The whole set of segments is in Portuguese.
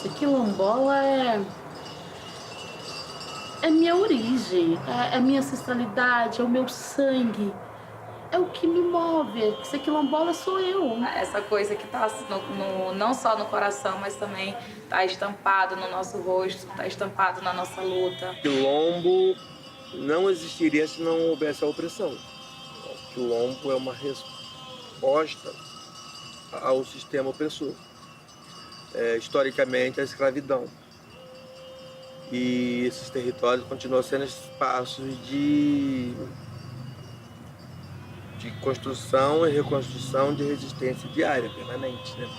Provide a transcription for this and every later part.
Nossa, quilombola é minha origem, é minha ancestralidade, é o meu sangue, é o que me move. Ser quilombola sou eu. Essa coisa que está não só no coração, mas também está estampado no nosso rosto, está estampado na nossa luta. Quilombo não existiria se não houvesse a opressão. O quilombo é uma resposta ao sistema opressor. Historicamente, a escravidão. E esses territórios continuam sendo espaços de construção e reconstrução de resistência diária, permanente, né?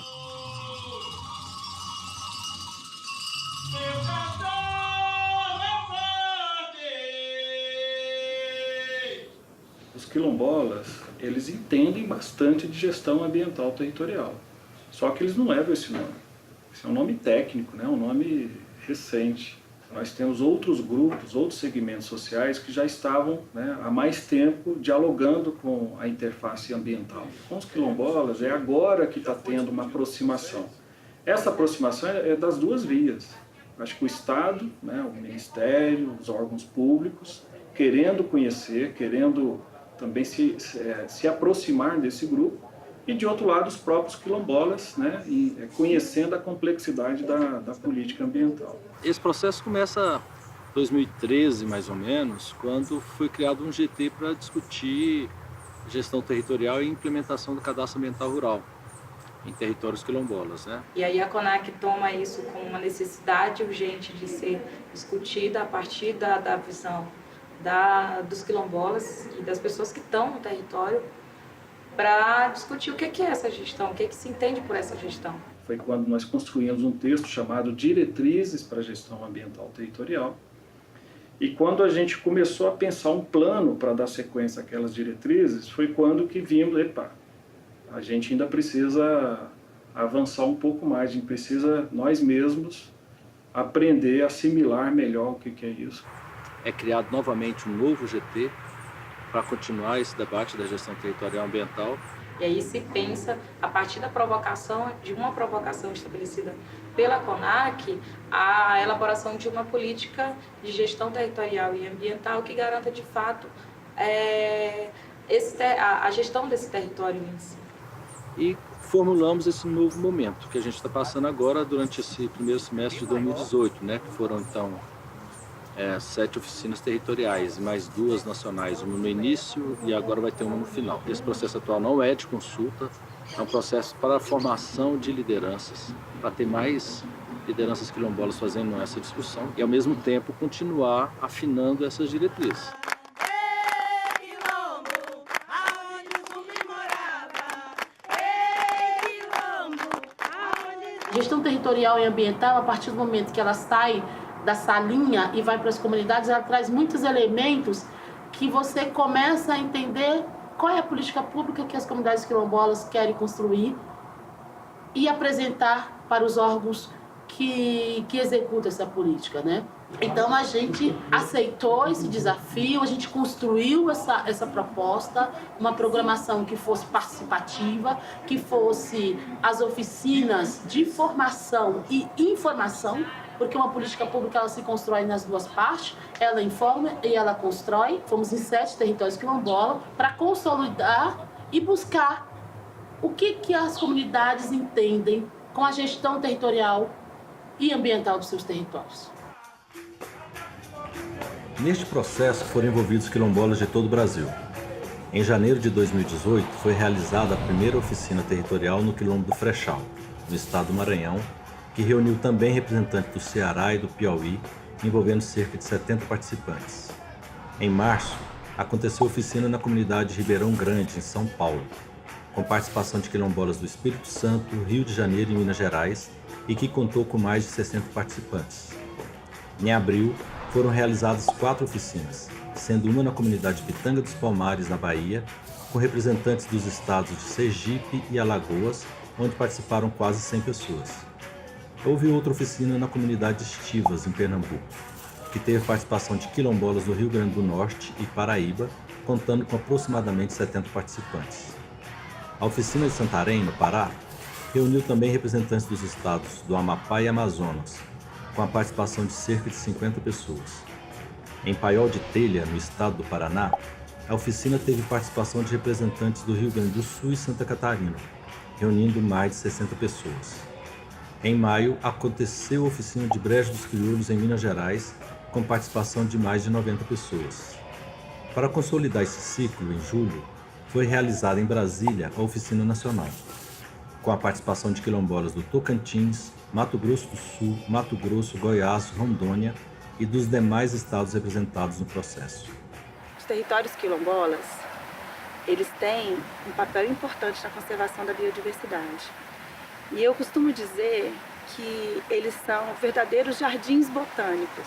Os quilombolas, eles entendem bastante de gestão ambiental territorial, só que eles não levam esse nome. Esse é um nome técnico, né? Um nome recente. Nós temos outros grupos, outros segmentos sociais que já estavam, né, há mais tempo dialogando com a interface ambiental. Com os quilombolas, é agora que está tendo uma aproximação. Essa aproximação é das duas vias. Acho que o Estado, né, o Ministério, os órgãos públicos, querendo conhecer, querendo também se aproximar desse grupo, e de outro lado os próprios quilombolas, né, conhecendo a complexidade da política ambiental. Esse processo começa em 2013, mais ou menos, quando foi criado um GT para discutir gestão territorial e implementação do cadastro ambiental rural em territórios quilombolas, né? E aí a CONAC toma isso como uma necessidade urgente de ser discutida a partir da visão dos quilombolas e das pessoas que estão no território, para discutir o que é essa gestão, o que se entende por essa gestão. Foi quando nós construímos um texto chamado Diretrizes para a Gestão Ambiental Territorial. E quando a gente começou a pensar um plano para dar sequência àquelas diretrizes, foi quando que vimos, a gente ainda precisa avançar um pouco mais, a gente precisa nós mesmos aprender a assimilar melhor o que é isso. É criado novamente um novo GT para continuar esse debate da gestão territorial ambiental. E aí se pensa, a partir de uma provocação estabelecida pela CONAC, a elaboração de uma política de gestão territorial e ambiental que garanta, de fato, a gestão desse território em si. E formulamos esse novo momento que a gente está passando agora durante esse primeiro semestre de 2018, né, que foram, então, 7 oficinas territoriais, mais 2 nacionais, uma no início e agora vai ter uma no final. Esse processo atual não é de consulta, é um processo para a formação de lideranças, para ter mais lideranças quilombolas fazendo essa discussão e, ao mesmo tempo, continuar afinando essas diretrizes. Gestão territorial e ambiental, a partir do momento que ela sai da salinha e vai para as comunidades, ela traz muitos elementos que você começa a entender qual é a política pública que as comunidades quilombolas querem construir e apresentar para os órgãos que executam essa política, né? Então a gente aceitou esse desafio, a gente construiu essa proposta, uma programação que fosse participativa, que fosse as oficinas de formação e informação, porque uma política pública ela se constrói nas duas partes, ela informa e ela constrói. Fomos em 7 territórios quilombolas para consolidar e buscar o que as comunidades entendem com a gestão territorial e ambiental dos seus territórios. Neste processo foram envolvidos quilombolas de todo o Brasil. Em janeiro de 2018 foi realizada a primeira oficina territorial no Quilombo do Frechal, no estado do Maranhão, que reuniu também representantes do Ceará e do Piauí, envolvendo cerca de 70 participantes. Em março, aconteceu oficina na comunidade de Ribeirão Grande, em São Paulo, com participação de quilombolas do Espírito Santo, Rio de Janeiro e Minas Gerais, e que contou com mais de 60 participantes. Em abril, foram realizadas 4 oficinas, sendo uma na comunidade Pitanga dos Palmares, na Bahia, com representantes dos estados de Sergipe e Alagoas, onde participaram quase 100 pessoas. Houve outra oficina na comunidade de Estivas, em Pernambuco, que teve participação de quilombolas do Rio Grande do Norte e Paraíba, contando com aproximadamente 70 participantes. A oficina de Santarém, no Pará, reuniu também representantes dos estados do Amapá e Amazonas, com a participação de cerca de 50 pessoas. Em Paiol de Telha, no estado do Paraná, a oficina teve participação de representantes do Rio Grande do Sul e Santa Catarina, reunindo mais de 60 pessoas. Em maio, aconteceu a oficina de Brejo dos Crioulos em Minas Gerais, com participação de mais de 90 pessoas. Para consolidar esse ciclo, em julho, foi realizada em Brasília a Oficina Nacional, com a participação de quilombolas do Tocantins, Mato Grosso do Sul, Mato Grosso, Goiás, Rondônia e dos demais estados representados no processo. Os territórios quilombolas, eles têm um papel importante na conservação da biodiversidade. E eu costumo dizer que eles são verdadeiros jardins botânicos,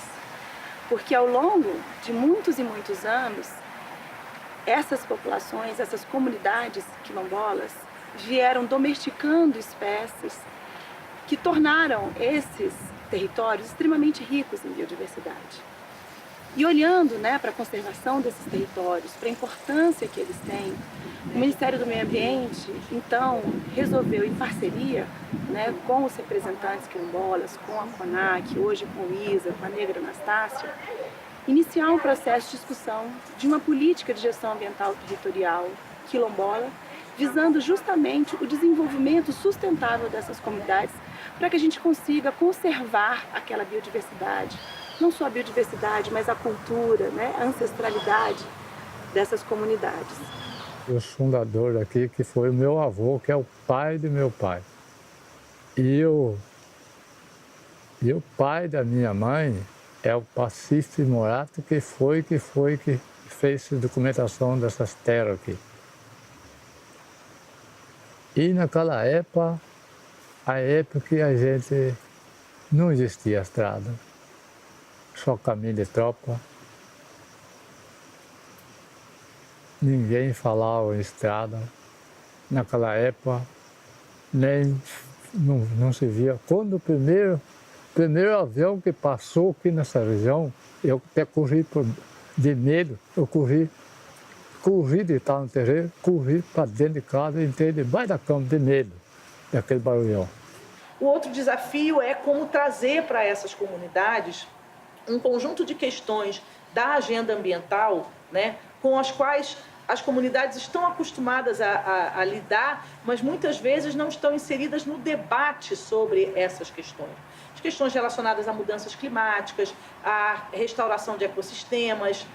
porque ao longo de muitos e muitos anos, essas populações, essas comunidades quilombolas, vieram domesticando espécies que tornaram esses territórios extremamente ricos em biodiversidade. E olhando, para a conservação desses territórios, para a importância que eles têm, o Ministério do Meio Ambiente, então, resolveu, em parceria com os representantes quilombolas, com a CONAC, hoje com o ISA, com a Negra Anastácia, iniciar um processo de discussão de uma política de gestão ambiental territorial quilombola, visando justamente o desenvolvimento sustentável dessas comunidades, para que a gente consiga conservar aquela biodiversidade, não só a biodiversidade, mas a cultura, a ancestralidade dessas comunidades. O fundador daqui, que foi o meu avô, que é o pai do meu pai. E o pai da minha mãe é o Pacífico Morato, que fez a documentação dessas terras aqui. E naquela época, a época que a gente não existia estrada, só caminho de tropa. Ninguém falava em estrada. Naquela época, não se via. Quando o primeiro avião que passou aqui nessa região, eu até corri de medo, corri de estar no terreiro, corri para dentro de casa, entrei debaixo da cama de medo daquele barulhão. O outro desafio é como trazer para essas comunidades um conjunto de questões da agenda ambiental, com as quais as comunidades estão acostumadas a lidar, mas muitas vezes não estão inseridas no debate sobre essas questões. As questões relacionadas a mudanças climáticas, a restauração de ecossistemas,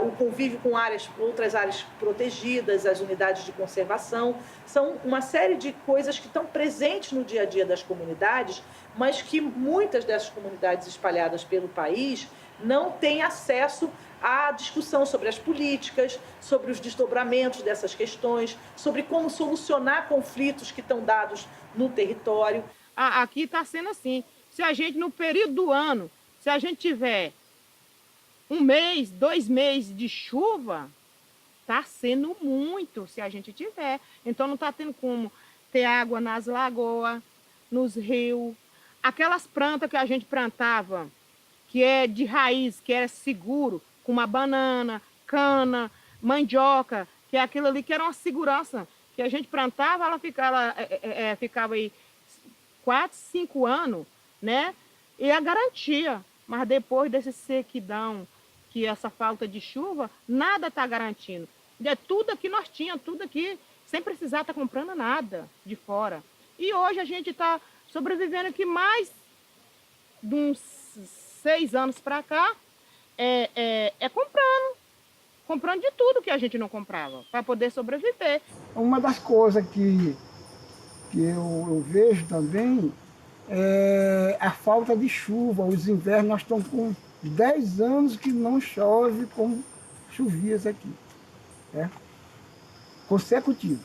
o convívio com outras áreas protegidas, as unidades de conservação, são uma série de coisas que estão presentes no dia a dia das comunidades, mas que muitas dessas comunidades espalhadas pelo país não têm acesso à discussão sobre as políticas, sobre os desdobramentos dessas questões, sobre como solucionar conflitos que estão dados no território. Aqui está sendo assim, se a gente no período do ano, se a gente tiver 1 mês, 2 meses de chuva, está sendo muito se a gente tiver. Então não está tendo como ter água nas lagoas, nos rios, aquelas plantas que a gente plantava, que é de raiz, que era seguro, com uma banana, cana, mandioca, que é aquilo ali que era uma segurança, que a gente plantava, ela ficava aí 4, 5 anos, e a garantia. Mas depois desse sequidão, que essa falta de chuva, nada está garantindo. É tudo aqui nós tínhamos, tudo aqui, sem precisar estar comprando nada de fora. E hoje a gente está sobrevivendo aqui mais de uns 6 anos para cá, comprando de tudo que a gente não comprava, para poder sobreviver. Uma das coisas que eu vejo também é a falta de chuva. Os invernos, nós estamos com 10 anos que não chove como chovia aqui, consecutivo.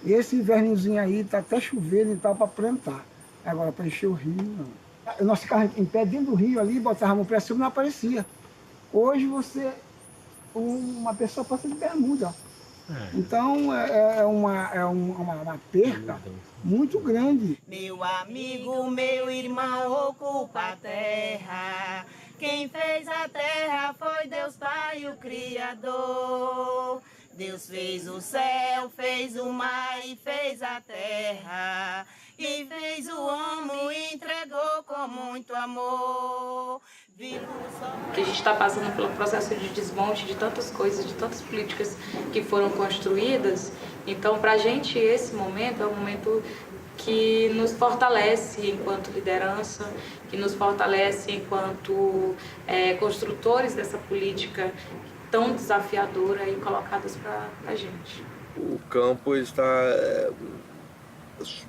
Esse invernozinho aí está até chovendo e tal para plantar. Agora, para encher o rio, não. Nós ficávamos em pé dentro do rio ali, botávamos para cima e não aparecia. Hoje uma pessoa passa de bermuda. Então é uma perca muito grande. Meu amigo, meu irmão ocupa a terra. Quem fez a terra foi Deus Pai, o Criador. Deus fez o céu, fez o mar e fez a terra. E fez o homem e entregou com muito amor. Que a gente está passando pelo processo de desmonte de tantas coisas, de tantas políticas que foram construídas. Então, para a gente, esse momento é um momento que nos fortalece enquanto liderança, que nos fortalece enquanto construtores dessa política tão desafiadora e colocadas para a gente. O campo está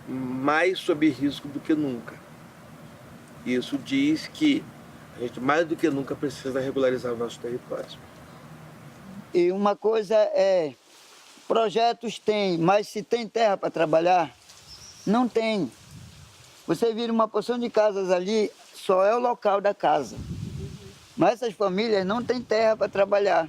mais sob risco do que nunca. Isso diz que a gente mais do que nunca precisa regularizar o nosso território. E uma coisa é, projetos tem, mas se tem terra para trabalhar, não tem. Você vira uma porção de casas ali, só é o local da casa. Mas essas famílias não têm terra para trabalhar,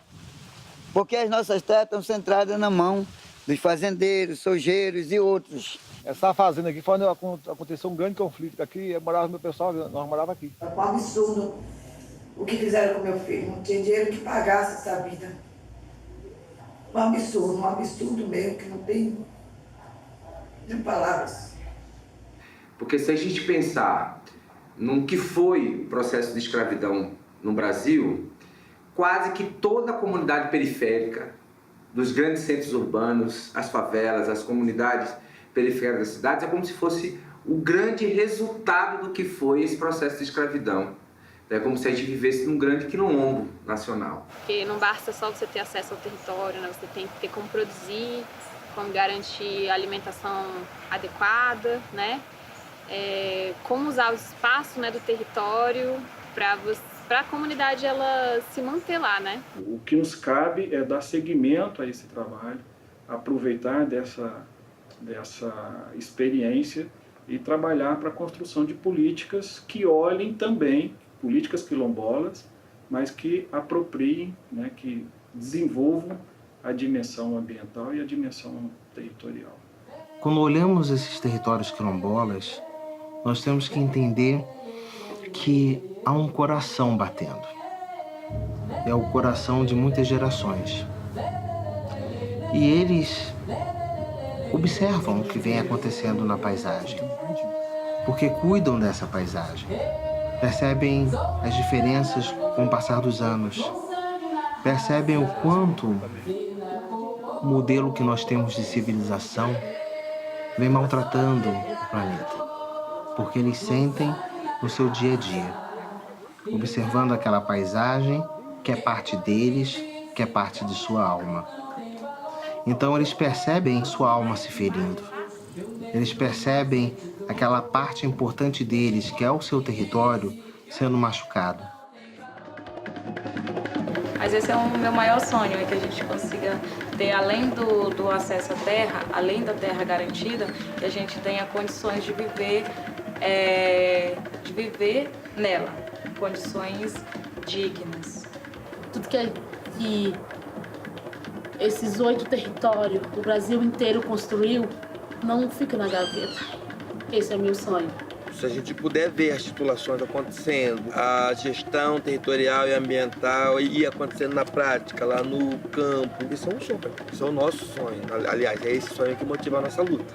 porque as nossas terras estão centradas na mão dos fazendeiros, sojeiros e outros. Essa fazenda aqui, quando aconteceu um grande conflito aqui, morava meu pessoal, nós morávamos aqui. É um absurdo o que fizeram com meu filho. Não tinha dinheiro que pagasse essa vida. Um absurdo mesmo, que não tem palavras. Porque se a gente pensar no que foi o processo de escravidão no Brasil, quase que toda a comunidade periférica, dos grandes centros urbanos, as favelas, as comunidades periféricas das cidades, é como se fosse o grande resultado do que foi esse processo de escravidão. É como se a gente vivesse num grande quilombo nacional. Porque não basta só você ter acesso ao território, né? Você tem que ter como produzir, como garantir alimentação adequada, né? Como usar o espaço, né, do território para a comunidade ela se manter lá, né? O que nos cabe é dar seguimento a esse trabalho, aproveitar dessa experiência e trabalhar para a construção de políticas que olhem também, políticas quilombolas, mas que apropriem, né, que desenvolvam a dimensão ambiental e a dimensão territorial. Quando olhamos esses territórios quilombolas, nós temos que entender que há um coração batendo. É o coração de muitas gerações. E eles observam o que vem acontecendo na paisagem, porque cuidam dessa paisagem. Percebem as diferenças com o passar dos anos. Percebem o quanto o modelo que nós temos de civilização vem maltratando o planeta. Porque eles sentem no seu dia a dia, observando aquela paisagem que é parte deles, que é parte de sua alma. Então eles percebem sua alma se ferindo. Eles percebem aquela parte importante deles, que é o seu território, sendo machucado. Mas esse é o meu maior sonho, é que a gente consiga ter, além do acesso à terra, além da terra garantida, que a gente tenha condições de viver nela, condições dignas. Tudo que esses 8 territórios, o Brasil inteiro construiu, não fica na gaveta. Esse é o meu sonho. Se a gente puder ver as titulações acontecendo, a gestão territorial e ambiental ir acontecendo na prática, lá no campo, isso é um sonho. Isso é o nosso sonho. Aliás, é esse sonho que motiva a nossa luta.